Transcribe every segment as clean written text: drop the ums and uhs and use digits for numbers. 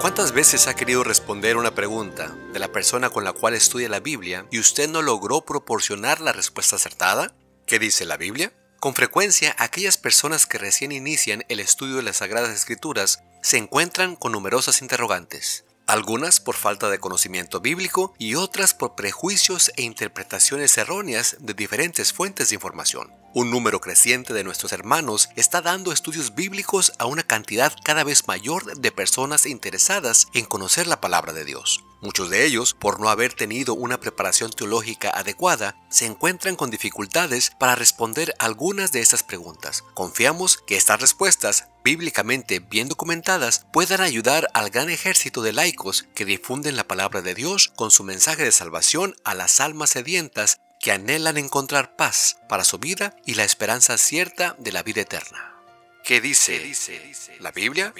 ¿Cuántas veces ha querido responder una pregunta de la persona con la cual estudia la Biblia y usted no logró proporcionar la respuesta acertada? ¿Qué dice la Biblia? Con frecuencia, aquellas personas que recién inician el estudio de las Sagradas Escrituras se encuentran con numerosas interrogantes. Algunas por falta de conocimiento bíblico y otras por prejuicios e interpretaciones erróneas de diferentes fuentes de información. Un número creciente de nuestros hermanos está dando estudios bíblicos a una cantidad cada vez mayor de personas interesadas en conocer la palabra de Dios. Muchos de ellos, por no haber tenido una preparación teológica adecuada, se encuentran con dificultades para responder algunas de estas preguntas. Confiamos que estas respuestas, bíblicamente bien documentadas, puedan ayudar al gran ejército de laicos que difunden la palabra de Dios con su mensaje de salvación a las almas sedientas que anhelan encontrar paz para su vida y la esperanza cierta de la vida eterna. ¿Qué dice la Biblia?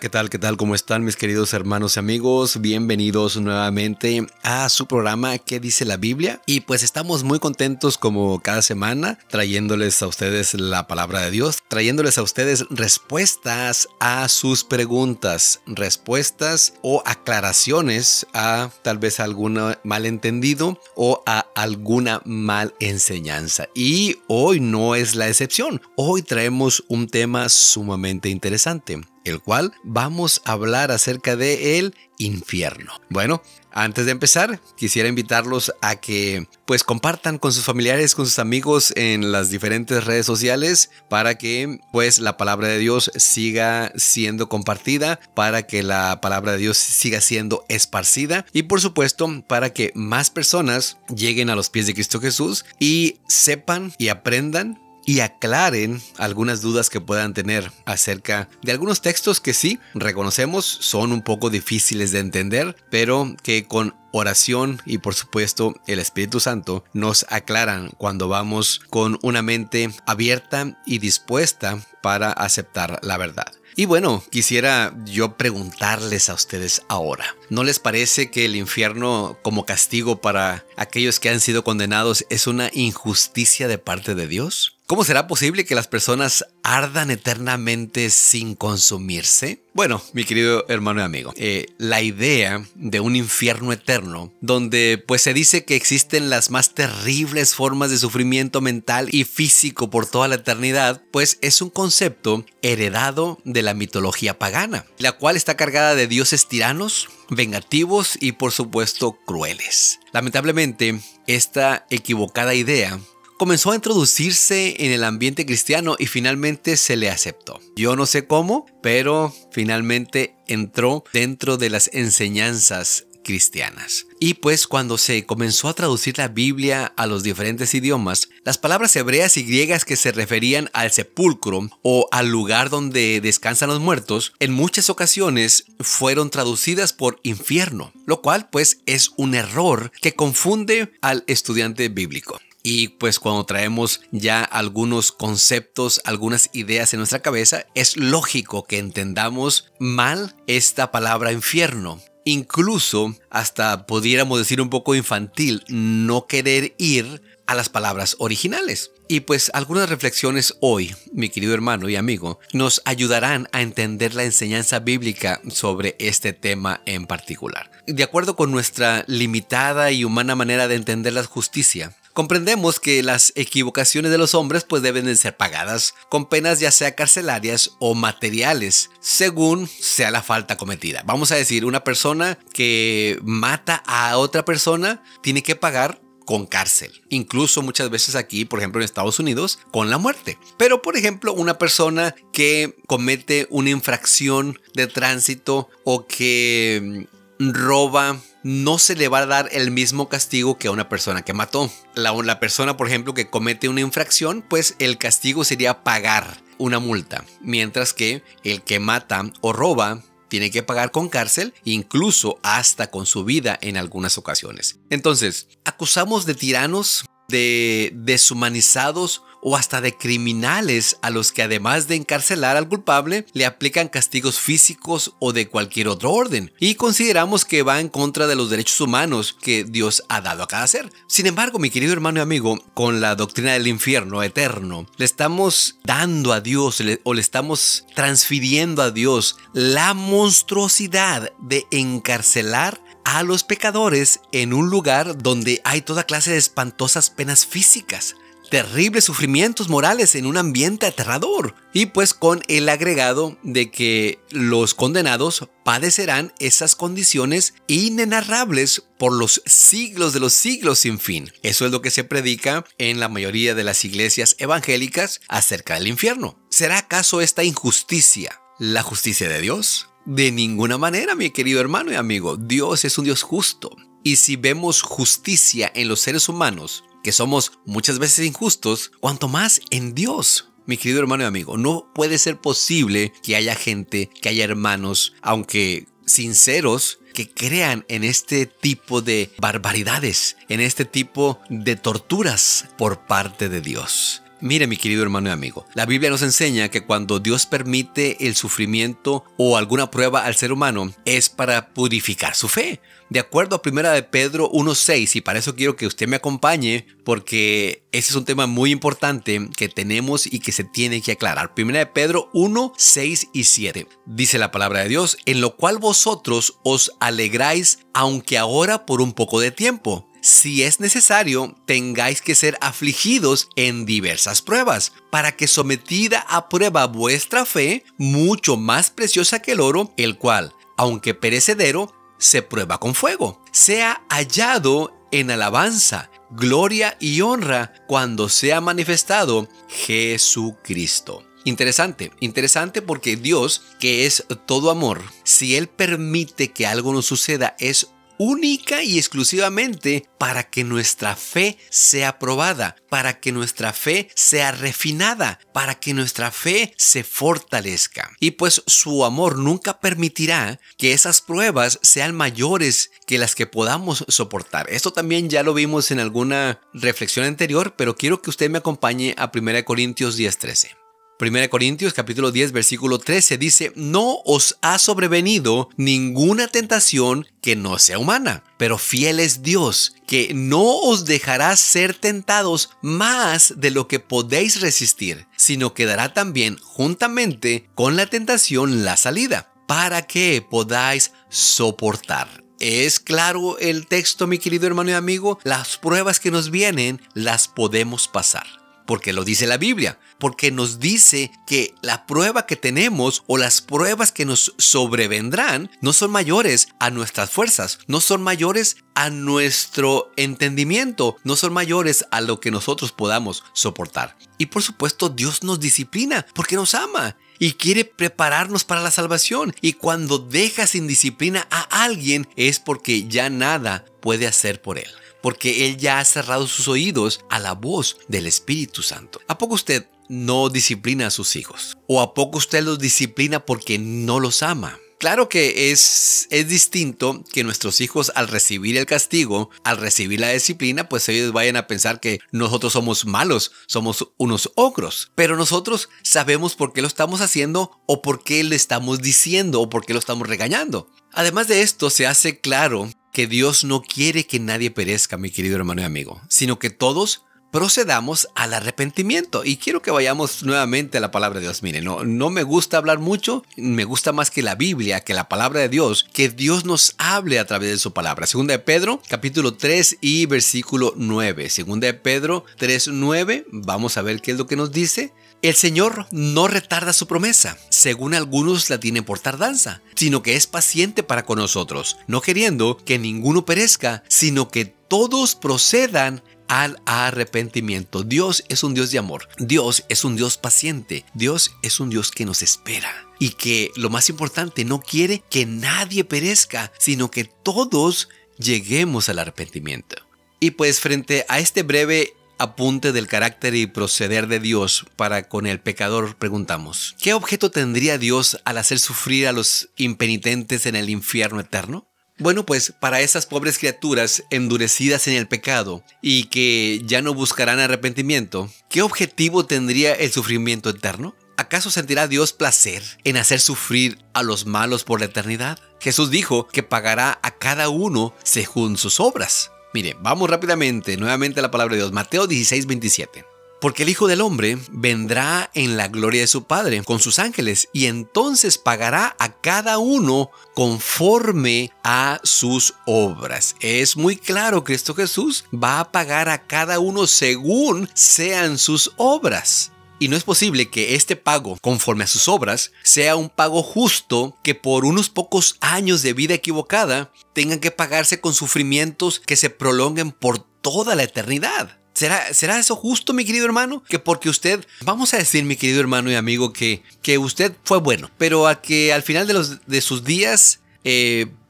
¿Qué tal? ¿Cómo están mis queridos hermanos y amigos? Bienvenidos nuevamente a su programa ¿Qué dice la Biblia? Y pues estamos muy contentos como cada semana trayéndoles a ustedes la palabra de Dios, trayéndoles a ustedes respuestas a sus preguntas, respuestas o aclaraciones a tal vez algún malentendido o a alguna mal enseñanza. Y hoy no es la excepción. Hoy traemos un tema sumamente interesante, el cual vamos a hablar acerca de el infierno. Bueno, antes de empezar, quisiera invitarlos a que pues compartan con sus familiares, con sus amigos en las diferentes redes sociales para que pues la palabra de Dios siga siendo compartida, para que la palabra de Dios siga siendo esparcida y por supuesto para que más personas lleguen a los pies de Cristo Jesús y sepan y aprendan y aclaren algunas dudas que puedan tener acerca de algunos textos que sí, reconocemos, son un poco difíciles de entender, pero que con oración y por supuesto el Espíritu Santo nos aclaran cuando vamos con una mente abierta y dispuesta para aceptar la verdad. Y bueno, quisiera yo preguntarles a ustedes ahora, ¿no les parece que el infierno como castigo para aquellos que han sido condenados es una injusticia de parte de Dios? ¿Cómo será posible que las personas ardan eternamente sin consumirse? Bueno, mi querido hermano y amigo, la idea de un infierno eterno, donde pues se dice que existen las más terribles formas de sufrimiento mental y físico por toda la eternidad, pues es un concepto heredado de la mitología pagana, la cual está cargada de dioses tiranos, vengativos y por supuesto crueles. Lamentablemente, esta equivocada idea comenzó a introducirse en el ambiente cristiano y finalmente se le aceptó. Yo no sé cómo, pero finalmente entró dentro de las enseñanzas cristianas. Y pues cuando se comenzó a traducir la Biblia a los diferentes idiomas, las palabras hebreas y griegas que se referían al sepulcro o al lugar donde descansan los muertos, en muchas ocasiones fueron traducidas por infierno, lo cual pues es un error que confunde al estudiante bíblico. Y pues cuando traemos ya algunos conceptos, algunas ideas en nuestra cabeza, es lógico que entendamos mal esta palabra infierno. Incluso hasta pudiéramos decir un poco infantil, no querer ir a las palabras originales. Y pues algunas reflexiones hoy, mi querido hermano y amigo, nos ayudarán a entender la enseñanza bíblica sobre este tema en particular. De acuerdo con nuestra limitada y humana manera de entender la justicia, comprendemos que las equivocaciones de los hombres pues deben de ser pagadas con penas ya sea carcelarias o materiales, según sea la falta cometida. Vamos a decir, una persona que mata a otra persona tiene que pagar con cárcel. Incluso muchas veces aquí, por ejemplo en Estados Unidos, con la muerte. Pero por ejemplo, una persona que comete una infracción de tránsito o que roba, no se le va a dar el mismo castigo que a una persona que mató. La persona, por ejemplo, que comete una infracción, pues el castigo sería pagar una multa. Mientras que el que mata o roba tiene que pagar con cárcel, incluso hasta con su vida en algunas ocasiones. Entonces, acusamos de tiranos de deshumanizados o hasta de criminales a los que, además de encarcelar al culpable, le aplican castigos físicos o de cualquier otro orden, y consideramos que va en contra de los derechos humanos que Dios ha dado a cada ser. Sin embargo, mi querido hermano y amigo, con la doctrina del infierno eterno, le estamos dando a Dios o le estamos transfiriendo a Dios la monstruosidad de encarcelar a los pecadores en un lugar donde hay toda clase de espantosas penas físicas, terribles sufrimientos morales en un ambiente aterrador, y pues con el agregado de que los condenados padecerán esas condiciones inenarrables por los siglos de los siglos sin fin. Eso es lo que se predica en la mayoría de las iglesias evangélicas acerca del infierno. ¿Será acaso esta injusticia la justicia de Dios? De ninguna manera, mi querido hermano y amigo. Dios es un Dios justo. Y si vemos justicia en los seres humanos, que somos muchas veces injustos, cuanto más en Dios. Mi querido hermano y amigo, no puede ser posible que haya gente, que haya hermanos, aunque sinceros, que crean en este tipo de barbaridades, en este tipo de torturas por parte de Dios. Mire, mi querido hermano y amigo, la Biblia nos enseña que cuando Dios permite el sufrimiento o alguna prueba al ser humano es para purificar su fe. De acuerdo a 1 de Pedro 1:6, y para eso quiero que usted me acompañe, porque ese es un tema muy importante que tenemos y que se tiene que aclarar. 1 de Pedro 1:6 y 7. Dice la palabra de Dios: en lo cual vosotros os alegráis, aunque ahora por un poco de tiempo, si es necesario, tengáis que ser afligidos en diversas pruebas, para que sometida a prueba vuestra fe, mucho más preciosa que el oro, el cual, aunque perecedero, se prueba con fuego, sea hallado en alabanza, gloria y honra cuando sea manifestado Jesucristo. Interesante porque Dios, que es todo amor, si Él permite que algo nos suceda, es única y exclusivamente para que nuestra fe sea probada, para que nuestra fe sea refinada, para que nuestra fe se fortalezca. Y pues su amor nunca permitirá que esas pruebas sean mayores que las que podamos soportar. Esto también ya lo vimos en alguna reflexión anterior, pero quiero que usted me acompañe a 1 Corintios 10:13. 1 Corintios capítulo 10 versículo 13 dice: no os ha sobrevenido ninguna tentación que no sea humana, pero fiel es Dios, que no os dejará ser tentados más de lo que podéis resistir, sino que dará también juntamente con la tentación la salida, para que podáis soportar. ¿Es claro el texto, mi querido hermano y amigo? Las pruebas que nos vienen las podemos pasar. Porque lo dice la Biblia, porque nos dice que la prueba que tenemos o las pruebas que nos sobrevendrán no son mayores a nuestras fuerzas, no son mayores a nuestro entendimiento, no son mayores a lo que nosotros podamos soportar. Y por supuesto, Dios nos disciplina porque nos ama y quiere prepararnos para la salvación. Y cuando deja sin disciplina a alguien es porque ya nada puede hacer por él, porque Él ya ha cerrado sus oídos a la voz del Espíritu Santo. ¿A poco usted no disciplina a sus hijos? ¿O a poco usted los disciplina porque no los ama? Claro que es distinto que nuestros hijos, al recibir el castigo, al recibir la disciplina, pues ellos vayan a pensar que nosotros somos malos, somos unos ogros. Pero nosotros sabemos por qué lo estamos haciendo, o por qué le estamos diciendo, o por qué lo estamos regañando. Además de esto, se hace claro que Dios no quiere que nadie perezca, mi querido hermano y amigo, sino que todos procedamos al arrepentimiento. Y quiero que vayamos nuevamente a la palabra de Dios. Mire, no me gusta hablar mucho, me gusta más que la Biblia, que la palabra de Dios, que Dios nos hable a través de su palabra. Segunda de Pedro, capítulo 3 y versículo 9. Segunda de Pedro 3:9, vamos a ver qué es lo que nos dice. El Señor no retarda su promesa, según algunos la tienen por tardanza, sino que es paciente para con nosotros, no queriendo que ninguno perezca, sino que todos procedan al arrepentimiento. Dios es un Dios de amor. Dios es un Dios paciente. Dios es un Dios que nos espera. Y que, lo más importante, no quiere que nadie perezca, sino que todos lleguemos al arrepentimiento. Y pues frente a este breve apunte del carácter y proceder de Dios para con el pecador, preguntamos: ¿qué objeto tendría Dios al hacer sufrir a los impenitentes en el infierno eterno? Bueno, pues para esas pobres criaturas endurecidas en el pecado y que ya no buscarán arrepentimiento, ¿qué objetivo tendría el sufrimiento eterno? ¿Acaso sentirá Dios placer en hacer sufrir a los malos por la eternidad? Jesús dijo que pagará a cada uno según sus obras. Mire, vamos rápidamente nuevamente a la palabra de Dios. Mateo 16:27. Porque el Hijo del Hombre vendrá en la gloria de su Padre con sus ángeles y entonces pagará a cada uno conforme a sus obras. Es muy claro, Cristo Jesús va a pagar a cada uno según sean sus obras. Y no es posible que este pago, conforme a sus obras, sea un pago justo que por unos pocos años de vida equivocada tengan que pagarse con sufrimientos que se prolonguen por toda la eternidad. ¿Será eso justo, mi querido hermano? Que porque usted, vamos a decir, mi querido hermano y amigo, que usted fue bueno, pero a que al final de sus días,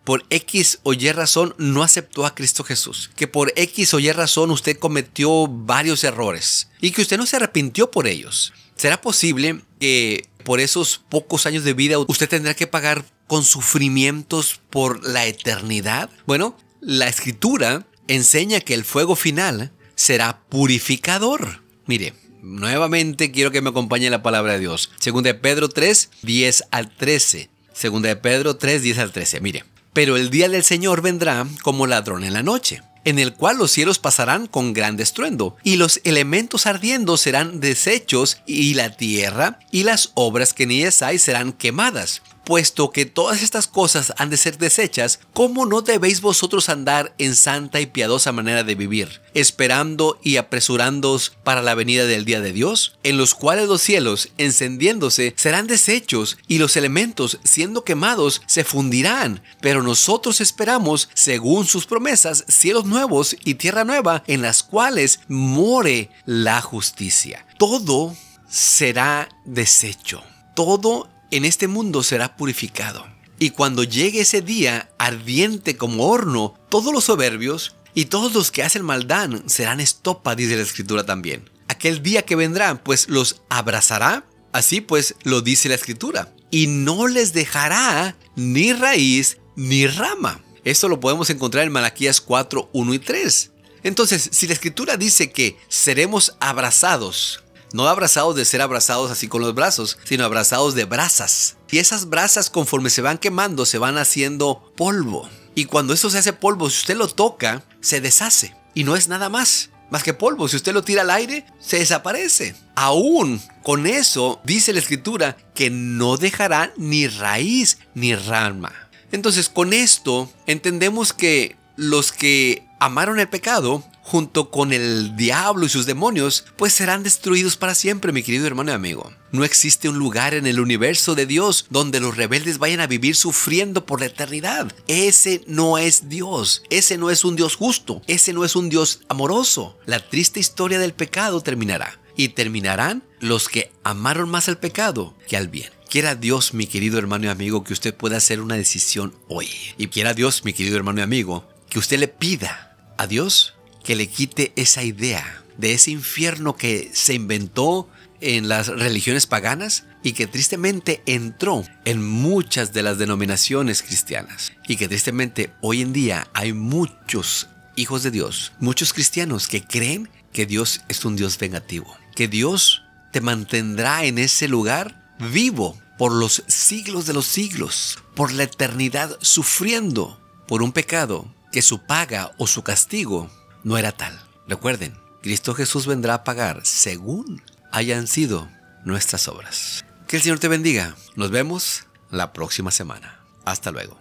por X o Y razón, no aceptó a Cristo Jesús. Que por X o Y razón usted cometió varios errores y que usted no se arrepintió por ellos. ¿Será posible que por esos pocos años de vida usted tendrá que pagar con sufrimientos por la eternidad? Bueno, la Escritura enseña que el fuego final será purificador. Mire, nuevamente quiero que me acompañe la palabra de Dios. Segunda de Pedro 3, 10 al 13. Segunda de Pedro 3, 10 al 13. Mire. Pero el día del Señor vendrá como ladrón en la noche, en el cual los cielos pasarán con gran estruendo, y los elementos ardiendo serán deshechos, y la tierra y las obras que en ellas hay serán quemadas. Puesto que todas estas cosas han de ser deshechas, ¿cómo no debéis vosotros andar en santa y piadosa manera de vivir, esperando y apresurándoos para la venida del día de Dios, en los cuales los cielos, encendiéndose, serán deshechos, y los elementos, siendo quemados, se fundirán? Pero nosotros esperamos, según sus promesas, cielos nuevos y tierra nueva, en las cuales more la justicia. Todo será deshecho. Todo en este mundo será purificado. Y cuando llegue ese día ardiente como horno, todos los soberbios y todos los que hacen maldad serán estopa, dice la Escritura también. Aquel día que vendrá, pues los abrazará, así pues lo dice la Escritura, y no les dejará ni raíz ni rama. Esto lo podemos encontrar en Malaquías 4, 1 y 3. Entonces, si la Escritura dice que seremos abrazados, no abrazados de ser abrazados así con los brazos, sino abrazados de brasas. Y esas brasas, conforme se van quemando, se van haciendo polvo. Y cuando eso se hace polvo, si usted lo toca, se deshace. Y no es nada más que polvo. Si usted lo tira al aire, se desaparece. Aún con eso, dice la Escritura, que no dejará ni raíz ni rama. Entonces, con esto, entendemos que los que amaron el pecado, junto con el diablo y sus demonios, pues serán destruidos para siempre, mi querido hermano y amigo. No existe un lugar en el universo de Dios donde los rebeldes vayan a vivir sufriendo por la eternidad. Ese no es Dios. Ese no es un Dios justo. Ese no es un Dios amoroso. La triste historia del pecado terminará. Y terminarán los que amaron más al pecado que al bien. Quiera Dios, mi querido hermano y amigo, que usted pueda hacer una decisión hoy. Y quiera Dios, mi querido hermano y amigo, que usted le pida a Dios que le quite esa idea de ese infierno que se inventó en las religiones paganas y que tristemente entró en muchas de las denominaciones cristianas. Y que tristemente hoy en día hay muchos hijos de Dios, muchos cristianos que creen que Dios es un Dios vengativo, que Dios te mantendrá en ese lugar vivo por los siglos de los siglos, por la eternidad, sufriendo por un pecado que su paga o su castigo no era tal. Recuerden, Cristo Jesús vendrá a pagar según hayan sido nuestras obras. Que el Señor te bendiga. Nos vemos la próxima semana. Hasta luego.